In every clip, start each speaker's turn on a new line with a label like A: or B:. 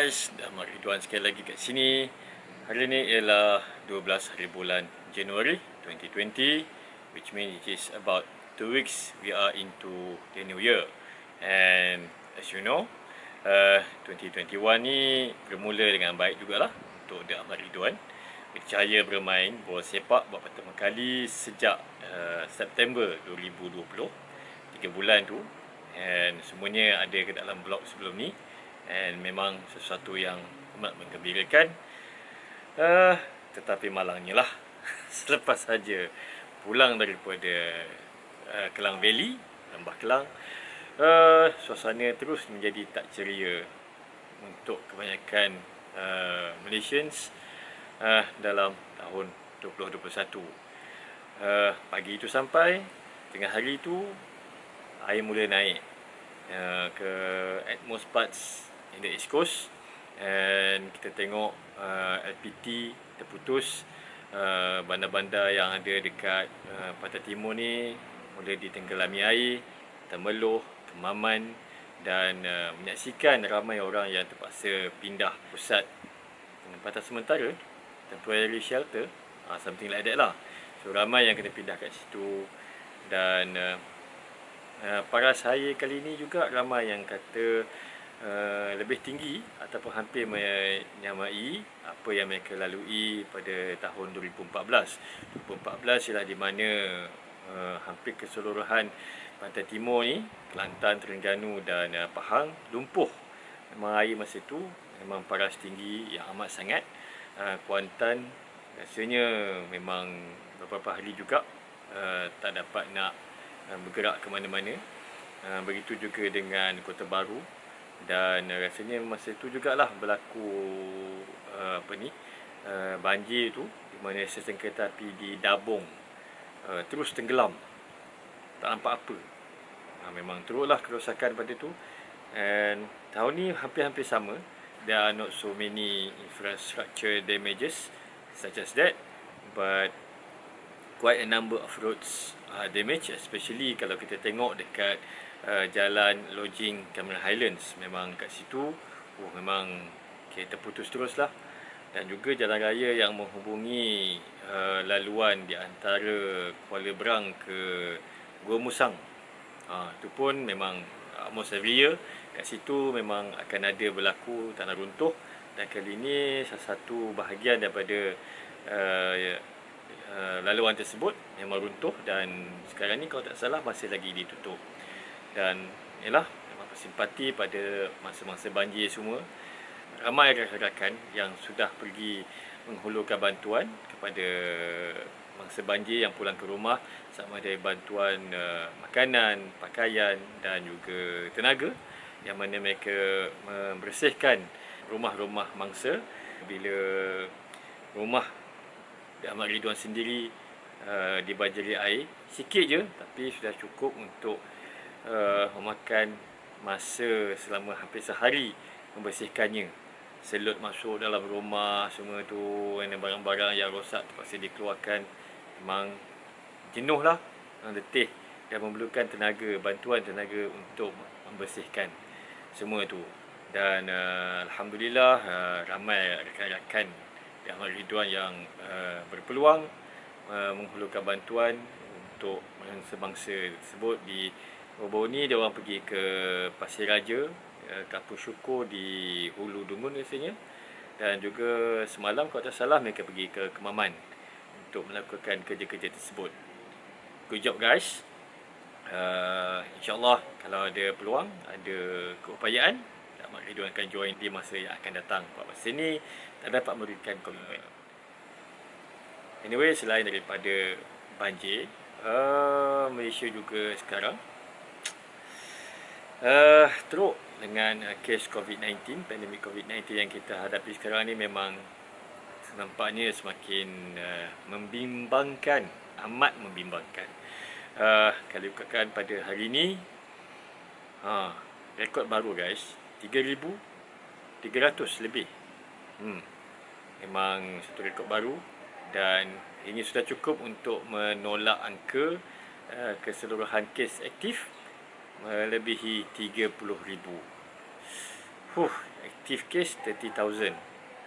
A: guys, Ahmad Ridwan sekali lagi kat sini. Hari ni ialah 12 hari bulan Januari 2020, which means it is about 2 weeks we are into the new year. And as you know, 2021 ni bermula dengan baik jugalah untuk The Ahmad Ridwan. Berjaya bermain bola sepak buat pertama kali sejak September 2020, 3 bulan tu. And semuanya ada ke dalam blog sebelum ni. And memang sesuatu yang amat menggembirakan. Tetapi malangnya lah, selepas saja pulang daripada Kelang Valley, Lembah Kelang, suasana terus menjadi tak ceria untuk kebanyakan Malaysians dalam tahun 2021. Pagi itu sampai, tengah hari itu air mula naik ke at most parts in the East Coast, and kita tengok LPT terputus. Bandar-bandar yang ada dekat Pantai Timur ni mula ditenggelami air, Temerloh, Kemaman, dan menyaksikan ramai orang yang terpaksa pindah pusat penempatan sementara, temporary shelter, something like that lah. So ramai yang kena pindah kat situ. Dan paras air kali ni juga ramai yang kata lebih tinggi ataupun hampir menyamai apa yang mereka lalui pada tahun 2014. 2014 ialah di mana hampir keseluruhan Pantai Timur ni, Kelantan, Terengganu dan Pahang lumpuh. Memang air masa itu memang paras tinggi yang amat sangat. Kuantan rasanya memang beberapa hari juga tak dapat nak bergerak ke mana-mana. Begitu juga dengan Kota Baru. Dan rasanya masa itu jugalah berlaku banjir tu, di mana stesen kereta api di Dabong terus tenggelam, tak nampak apa. Memang teruklah kerosakan pada tu. And tahun ni hampir-hampir sama. There are not so many infrastructure damages such as that, but quite a number of roads are damaged, especially kalau kita tengok dekat jalan lodging Cameron Highlands. Memang kat situ memang kereta putus terus lah. Dan juga jalan raya yang menghubungi laluan di antara Kuala Berang ke Gua Musang, itu pun memang almost every year kat situ memang akan ada berlaku tanah runtuh. Dan kali ini salah satu bahagian daripada laluan tersebut memang runtuh, dan sekarang ni kalau tak salah masih lagi ditutup. Dan ialah memang bersimpati pada masa-masa banjir semua. Ramai rakan-rakan yang sudah pergi menghulurkan bantuan kepada mangsa banjir yang pulang ke rumah, sama ada bantuan makanan, pakaian dan juga tenaga, yang mana mereka membersihkan rumah-rumah mangsa. Bila rumah Ahmad Ridwan sendiri dibanjiri air, sikit je tapi sudah cukup untuk memakan masa selama hampir sehari membersihkannya. Selut masuk dalam rumah semua tu, dan barang-barang yang rosak terpaksa dikeluarkan. Memang jenuh lah, letih, dan memerlukan tenaga, bantuan tenaga untuk membersihkan semua tu. Dan Alhamdulillah ramai rakan-rakan di Ahmad Ridwan yang berpeluang menghulurkan bantuan untuk bangsa-bangsa tersebut. Di baru ni dia orang pergi ke Pasir Raja, Kampung Syukur di Hulu Dungun rasanya. Dan juga semalam kalau tak salah mereka pergi ke Kemaman untuk melakukan kerja-kerja tersebut. Good job guys. InsyaAllah kalau ada peluang, ada keupayaan, Ahmad Ridwan akan join di masa yang akan datang. Buat masa ni tak dapat memberikan komitmen. Anyway, selain daripada banjir, Malaysia juga sekarang teruk dengan kes COVID-19, pandemik COVID-19 yang kita hadapi sekarang ni. Memang nampaknya semakin membimbangkan, amat membimbangkan. Kalau bukakan pada hari ni, rekod baru guys, 3,300 lebih. Memang satu rekod baru, dan ini sudah cukup untuk menolak angka keseluruhan kes aktif melebihi 30,000. active case 30,000,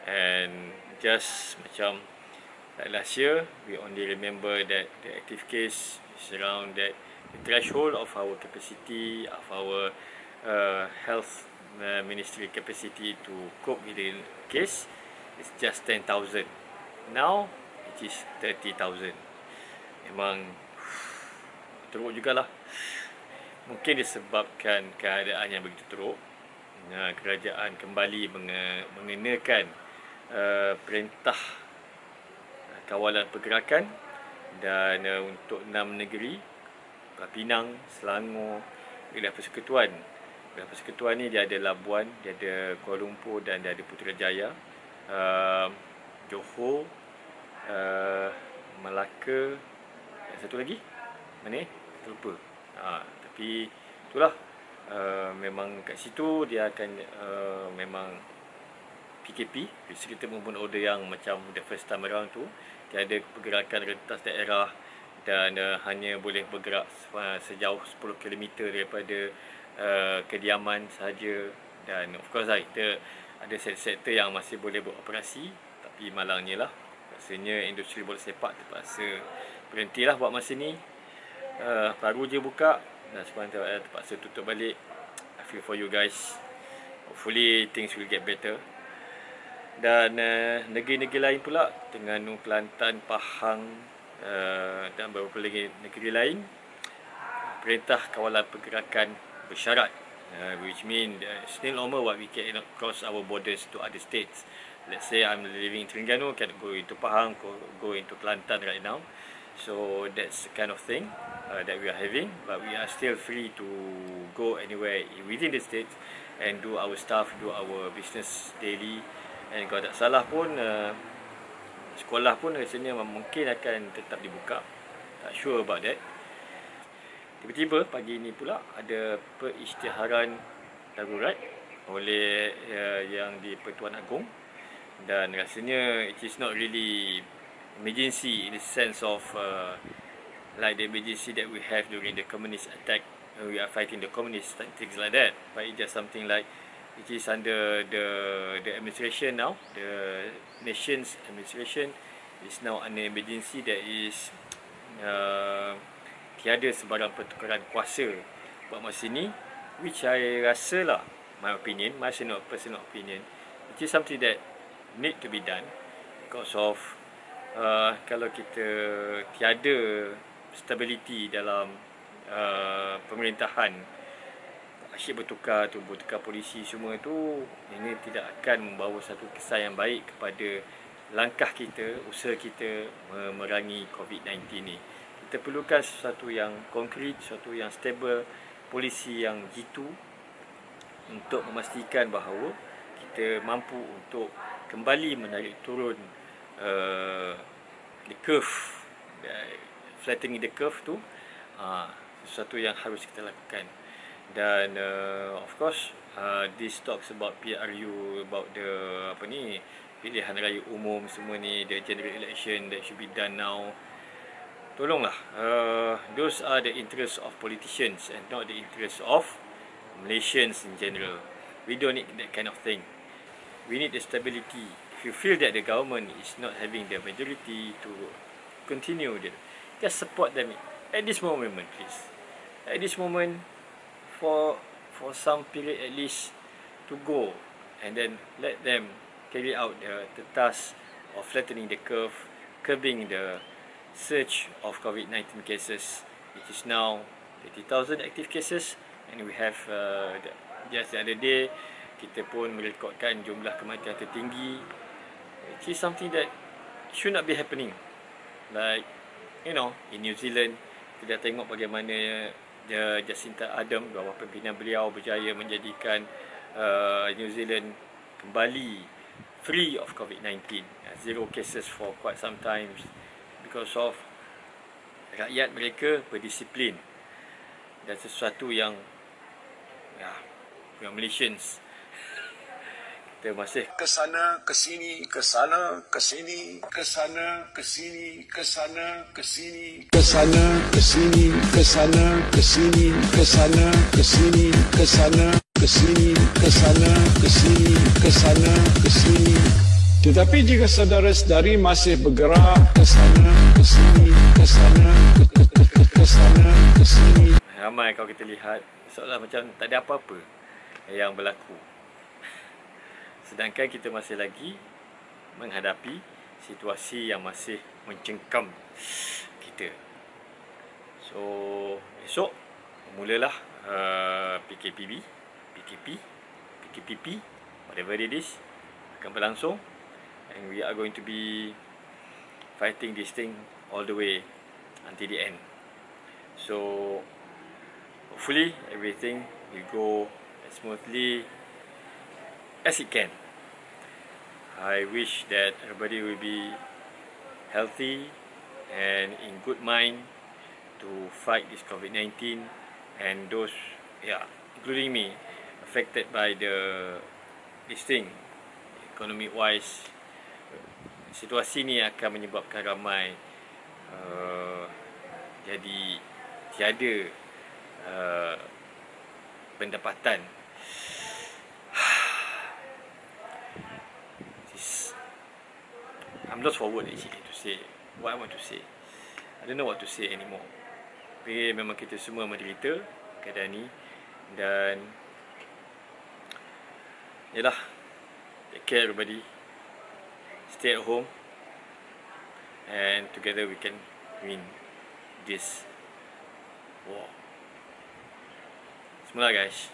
A: and just macam like last year, we only remember that the active case is around that the threshold of our capacity, of our health ministry capacity to cope with the case is just 10,000. Now it is 30,000. Memang teruk jugalah. Mungkin disebabkan keadaan yang begitu teruk, kerajaan kembali mengenakan perintah kawalan pergerakan, dan untuk 6 negeri, Pinang, Selangor, Wilayah Persekutuan. Wilayah Persekutuan ni dia ada Labuan, dia ada Kuala Lumpur dan dia ada Putrajaya, Johor, Melaka, dan satu lagi mana? Terlupa. Tapi itulah, memang kat situ dia akan memang PKP, Restricted Movement Order, yang macam the first time around tu, tiada pergerakan rentas daerah, dan hanya boleh bergerak sejauh 10 km daripada kediaman sahaja. Dan of course lah, kita ada sektor yang masih boleh beroperasi, tapi malangnya lah, rasanya industri bola sepak terpaksa berhentilah buat masa ni. Baru je buka dan sebenarnya terpaksa tutup balik. I feel for you guys. Hopefully things will get better. Dan negeri-negeri lain pula, Terengganu, Kelantan, Pahang, dan beberapa lagi negeri lain, perintah kawalan pergerakan bersyarat, which mean it's still normal what we cannot cross our borders to other states. Let's say I'm living in Terengganu, cannot go into Pahang, go into Kelantan right now. So that's the kind of thing that we are having, but we are still free to go anywhere within the state and do our stuff, do our business daily. And kalau tak salah pun, sekolah pun rasanya mungkin akan tetap dibuka. Tak sure about that. Tiba-tiba pagi ini pula ada perisytiharan darurat oleh yang di Pertuan Agong, dan rasanya it is not really emergency in the sense of like the emergency that we have during the communist attack, we are fighting the communists and things like that, but it's just something like it is under the administration now, the nation's administration is now under emergency, that is tiada sebarang pertukaran kuasa buat masa ni, which I rasa lah, my opinion, my personal opinion, it is something that need to be done because of kalau kita tiada stability dalam pemerintahan, asyik bertukar polisi semua tu, ini tidak akan membawa satu kesan yang baik kepada langkah kita, usaha kita memerangi COVID-19 ni. Kita perlukan sesuatu yang konkret, sesuatu yang stable, polisi yang jitu untuk memastikan bahawa kita mampu untuk kembali menarik turun the curve, flattening the curve tu, sesuatu yang harus kita lakukan. Dan of course, this talks about PRU, about the pilihan raya umum semua ni, the general election that should be done now. Tolonglah, those are the interests of politicians and not the interests of Malaysians in general. We don't need that kind of thing. We need the stability. If you feel that the government is not having the majority to continue, just support them at this moment, please. At this moment, for some period at least, to go and then let them carry out the task of flattening the curve, curbing the surge of COVID-19 cases, which is now 30,000 active cases, and we have just the other day kita pun merekodkan jumlah kematian tertinggi, which is something that should not be happening. Like, you know, in New Zealand, kita tengok bagaimana Jacinta Ardern, bawah pimpinan beliau, berjaya menjadikan New Zealand kembali free of COVID-19, zero cases for quite some time, because of rakyat mereka berdisiplin. Dan sesuatu yang Malaysians kita masih
B: kesana kesini, kesana kesini, kesana kesini, kesana kesini, kesana kesini, kesana kesini, kesana kesini, kesana ke sini, ke sana, ke sini, ke sana, ke sini. Tetapi jika saudara-saudari masih bergerak ke sana, ke sini, ke sana, ke sana, ke sini.
A: Ramai kalau kita lihat seolah macam tak ada apa-apa yang berlaku. Sedangkan kita masih lagi menghadapi situasi yang masih mencengkam kita. So, esok mulalah PKPP, whatever it is, akan berlangsung. And we are going to be fighting this thing all the way until the end. So, hopefully everything will go as smoothly as it can. I wish that everybody will be healthy and in good mind to fight this COVID-19, and those, including me, affected by this thing, economic wise. Situasi ni akan menyebabkan ramai jadi tiada pendapatan. I'm lost for word actually to say what I want to say. I don't know what to say anymore. Tapi memang kita semua menderita keadaan ni, dan yalah, take care everybody, stay at home, and together we can win this war. Bismillah guys.